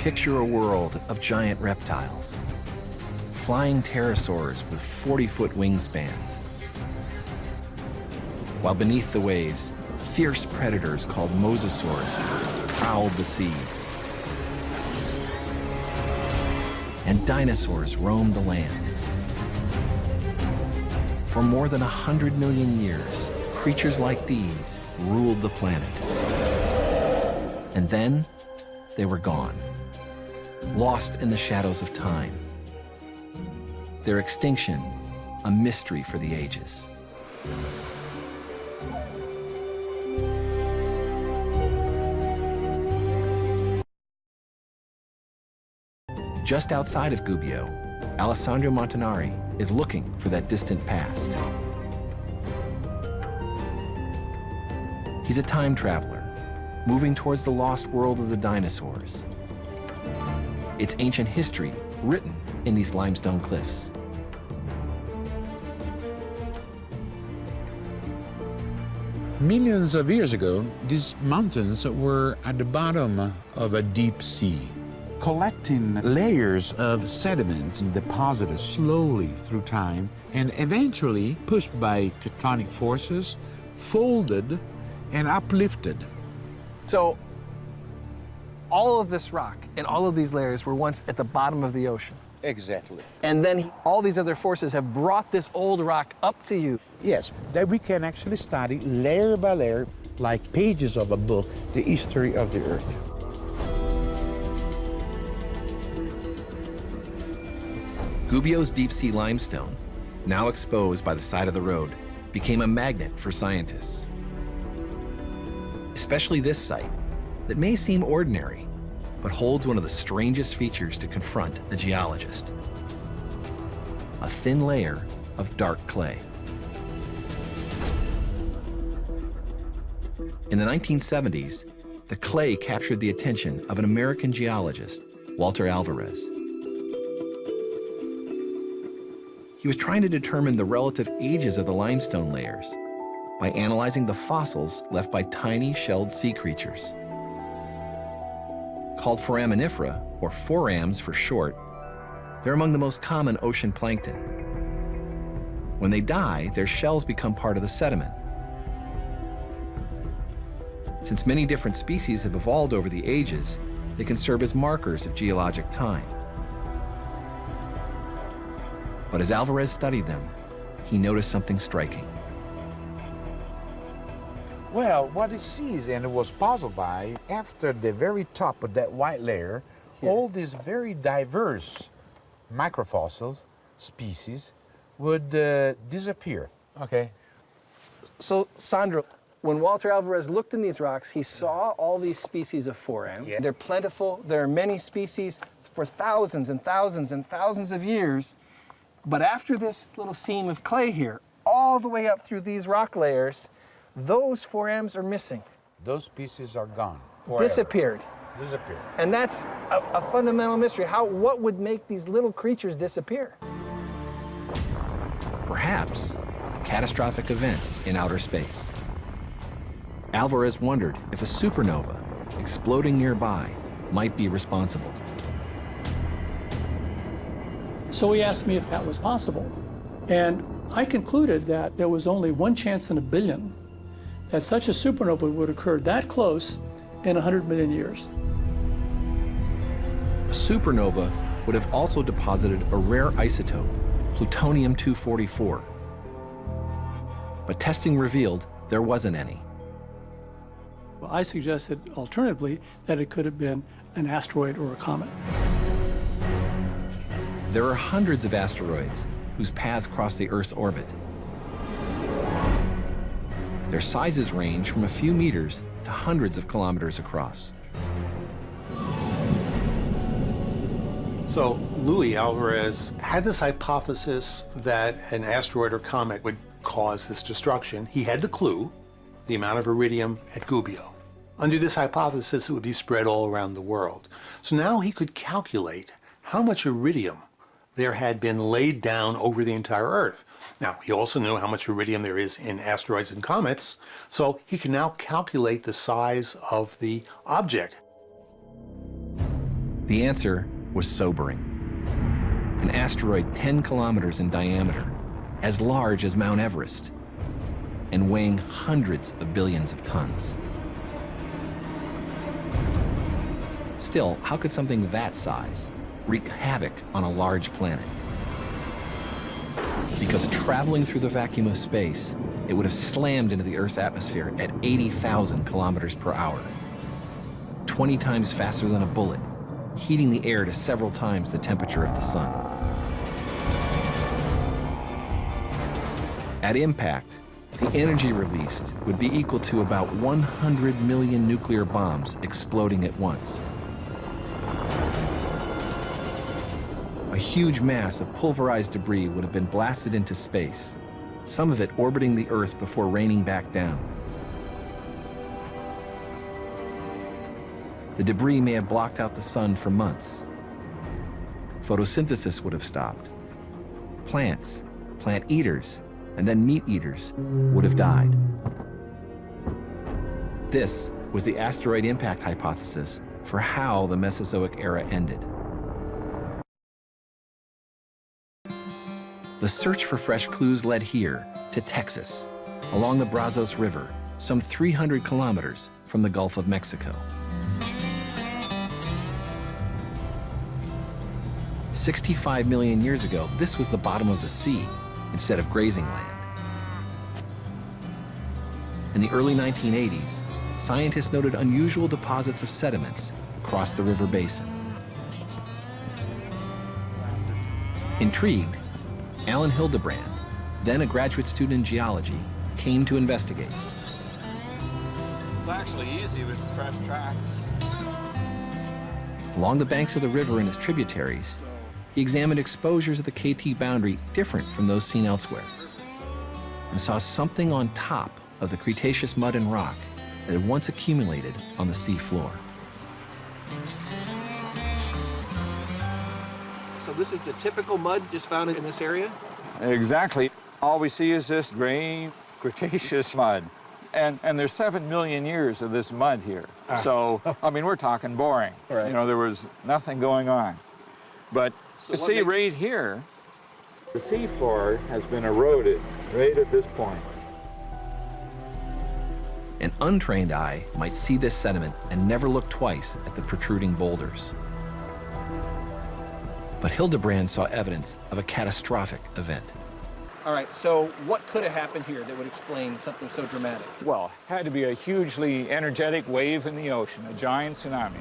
Picture a world of giant reptiles, flying pterosaurs with 40-foot wingspans, while beneath the waves, fierce predators called mosasaurs prowled the seas, and dinosaurs roamed the land. For more than 100 million years, creatures like these ruled the planet. And then they were gone, lost in the shadows of time. Their extinction, a mystery for the ages. Just outside of Gubbio, Alessandro Montanari is looking for that distant past. He's a time traveler, moving towards the lost world of the dinosaurs. Its ancient history written in these limestone cliffs. Millions of years ago, these mountains were at the bottom of a deep sea, collecting layers of sediments deposited slowly through time and eventually pushed by tectonic forces, folded and uplifted. So all of this rock and all of these layers were once at the bottom of the ocean. Exactly. And then all these other forces have brought this old rock up to you. Yes, that we can actually study layer by layer, like pages of a book, the history of the Earth. Gubbio's deep-sea limestone, now exposed by the side of the road, became a magnet for scientists. Especially this site, that may seem ordinary, but holds one of the strangest features to confront a geologist. A thin layer of dark clay. In the 1970s, the clay captured the attention of an American geologist, Walter Alvarez. He was trying to determine the relative ages of the limestone layers by analyzing the fossils left by tiny shelled sea creatures. Called foraminifera, or forams for short, they're among the most common ocean plankton. When they die, their shells become part of the sediment. Since many different species have evolved over the ages, they can serve as markers of geologic time. But as Alvarez studied them, he noticed something striking. Well, what he sees, and it was puzzled by, after the very top of that white layer, Here. all these very diverse microfossils species would disappear. Okay. So, Sandro, when Walter Alvarez looked in these rocks, he saw all these species of forams. Yeah. They're plentiful. There are many species for thousands and thousands and thousands of years. But after this little seam of clay here, all the way up through these rock layers, those forams are missing. Those species are gone. Forever. Disappeared. Disappeared. And that's a fundamental mystery. What would make these little creatures disappear? Perhaps a catastrophic event in outer space. Alvarez wondered if a supernova exploding nearby might be responsible. So he asked me if that was possible. And I concluded that there was only one chance in a billion that such a supernova would occur that close in 100 million years. A supernova would have also deposited a rare isotope, plutonium-244. But testing revealed there wasn't any. Well, I suggested, alternatively, that it could have been an asteroid or a comet. There are hundreds of asteroids whose paths cross the Earth's orbit. Their sizes range from a few meters to hundreds of kilometers across. So Luis Alvarez had this hypothesis that an asteroid or comet would cause this destruction. He had the clue, the amount of iridium at Gubbio. Under this hypothesis, it would be spread all around the world. So now he could calculate how much iridium there had been laid down over the entire Earth. Now, he also knew how much iridium there is in asteroids and comets, so he can now calculate the size of the object. The answer was sobering. An asteroid 10 kilometers in diameter, as large as Mount Everest, and weighing hundreds of billions of tons. Still, how could something that size wreak havoc on a large planet? Because traveling through the vacuum of space, it would have slammed into the Earth's atmosphere at 80,000 kilometers per hour, 20 times faster than a bullet, heating the air to several times the temperature of the sun. At impact, the energy released would be equal to about 100 million nuclear bombs exploding at once. A huge mass of pulverized debris would have been blasted into space, some of it orbiting the Earth before raining back down. The debris may have blocked out the sun for months. Photosynthesis would have stopped. Plants, plant eaters, and then meat eaters would have died. This was the asteroid impact hypothesis for how the Mesozoic era ended. The search for fresh clues led here to Texas, along the Brazos River, some 300 kilometers from the Gulf of Mexico. 65 million years ago, this was the bottom of the sea instead of grazing land. In the early 1980s, scientists noted unusual deposits of sediments across the river basin. Intrigued, Alan Hildebrand, then a graduate student in geology, came to investigate. It's actually easy with fresh tracks. Along the banks of the river and its tributaries, he examined exposures of the KT boundary different from those seen elsewhere, and saw something on top of the Cretaceous mud and rock that had once accumulated on the sea floor. So this is the typical mud just found in this area? Exactly. All we see is this gray Cretaceous mud. And there's 7 million years of this mud here. So, I mean, we're talking boring. Right. You know, there was nothing going on. But see right here, the sea floor has been eroded right at this point. An untrained eye might see this sediment and never look twice at the protruding boulders. But Hildebrand saw evidence of a catastrophic event. All right, so what could have happened here that would explain something so dramatic? Well, had to be a hugely energetic wave in the ocean, a giant tsunami.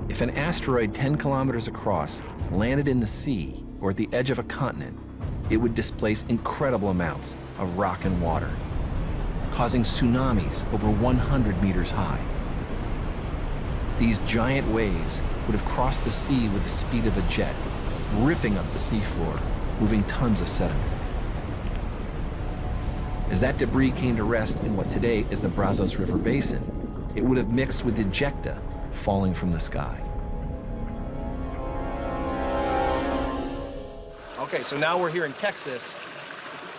If an asteroid 10 kilometers across landed in the sea or at the edge of a continent, it would displace incredible amounts of rock and water, causing tsunamis over 100 meters high. These giant waves would have crossed the sea with the speed of a jet, ripping up the seafloor, moving tons of sediment. As that debris came to rest in what today is the Brazos River Basin, it would have mixed with ejecta falling from the sky. Okay, so now we're here in Texas.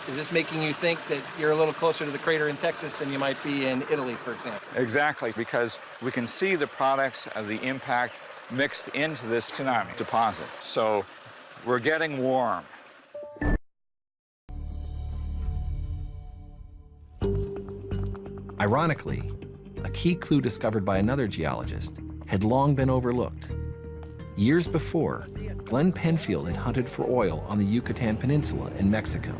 Is this making you think that you're a little closer to the crater in Texas than you might be in Italy, for example? Exactly, because we can see the products of the impact mixed into this tsunami deposit. So we're getting warm. Ironically, a key clue discovered by another geologist had long been overlooked. Years before, Glenn Penfield had hunted for oil on the Yucatan Peninsula in Mexico.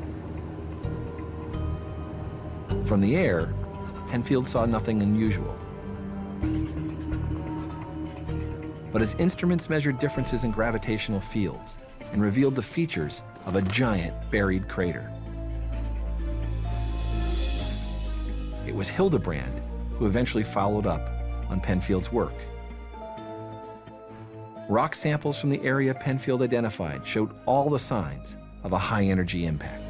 From the air, Penfield saw nothing unusual. But his instruments measured differences in gravitational fields and revealed the features of a giant buried crater. It was Hildebrand who eventually followed up on Penfield's work. Rock samples from the area Penfield identified showed all the signs of a high-energy impact.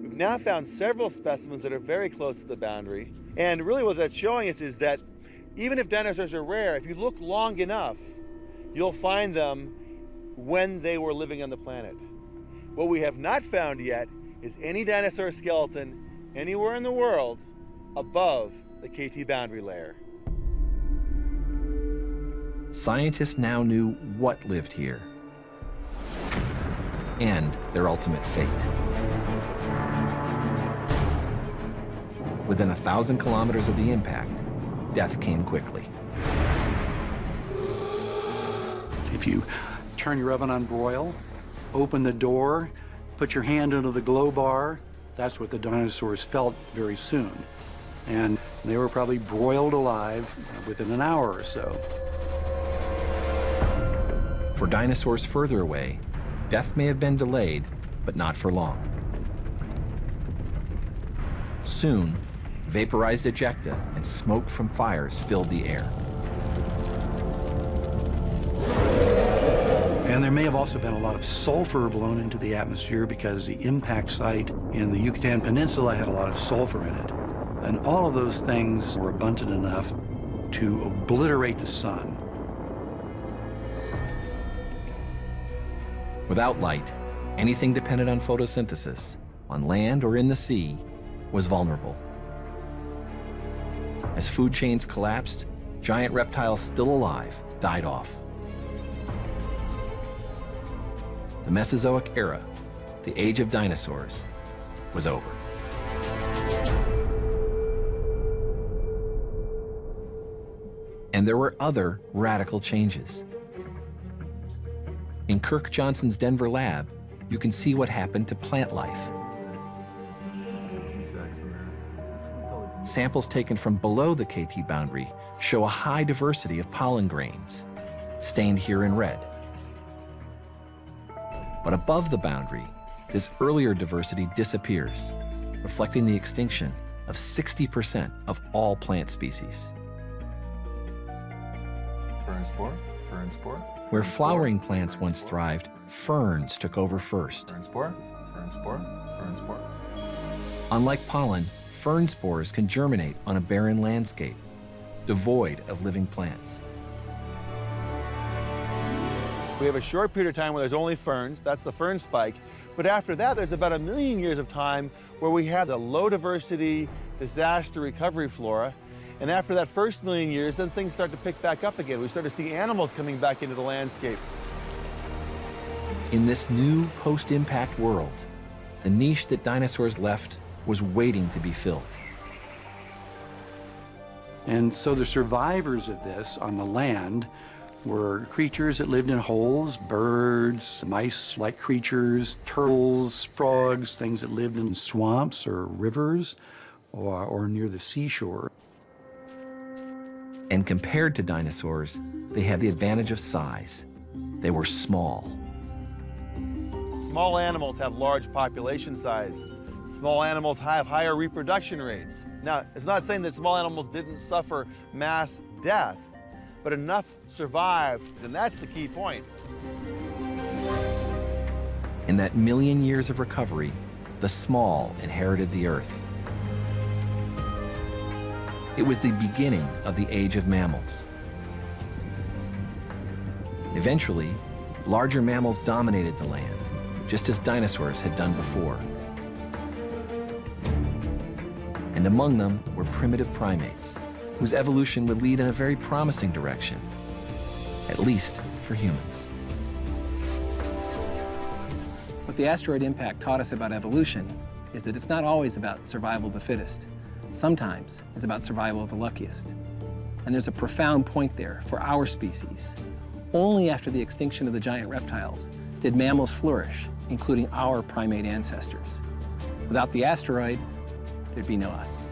We've now found several specimens that are very close to the boundary. And really what that's showing us is that even if dinosaurs are rare, if you look long enough, you'll find them when they were living on the planet. What we have not found yet is any dinosaur skeleton anywhere in the world above the KT boundary layer. Scientists now knew what lived here and their ultimate fate. Within 1,000 kilometers of the impact, death came quickly. If you turn your oven on broil, open the door, put your hand into the glow bar, that's what the dinosaurs felt very soon. And they were probably broiled alive within an hour or so. For dinosaurs further away, death may have been delayed, but not for long. Soon, vaporized ejecta and smoke from fires filled the air. And there may have also been a lot of sulfur blown into the atmosphere because the impact site in the Yucatan Peninsula had a lot of sulfur in it. And all of those things were abundant enough to obliterate the sun. Without light, anything dependent on photosynthesis, on land or in the sea, was vulnerable. As food chains collapsed, giant reptiles still alive died off. The Mesozoic era, the age of dinosaurs, was over. And there were other radical changes. In Kirk Johnson's Denver lab, you can see what happened to plant life. Samples taken from below the KT boundary show a high diversity of pollen grains, stained here in red. But above the boundary, this earlier diversity disappears, reflecting the extinction of 60% of all plant species. Fern spore, fern spore. Where flowering plants once thrived, ferns took over first. Fern spore, fern spore, fern spore. Unlike pollen, fern spores can germinate on a barren landscape, devoid of living plants. We have a short period of time where there's only ferns, that's the fern spike, but after that there's about 1 million years of time where we have the low diversity disaster recovery flora, and after that first 1 million years then things start to pick back up again. We start to see animals coming back into the landscape. In this new post-impact world, the niche that dinosaurs left was waiting to be filled. And so the survivors of this on the land were creatures that lived in holes, birds, mice-like creatures, turtles, frogs, things that lived in swamps or rivers or near the seashore. And compared to dinosaurs, they had the advantage of size. They were small. Small animals have large population size. Small animals have higher reproduction rates. Now, it's not saying that small animals didn't suffer mass death, but enough survived, and that's the key point. In that 1 million years of recovery, the small inherited the Earth. It was the beginning of the age of mammals. Eventually, larger mammals dominated the land, just as dinosaurs had done before. And among them were primitive primates, whose evolution would lead in a very promising direction, at least for humans. What the asteroid impact taught us about evolution is that it's not always about survival of the fittest. Sometimes it's about survival of the luckiest. And there's a profound point there for our species. Only after the extinction of the giant reptiles did mammals flourish, including our primate ancestors. Without the asteroid, there'd be no us.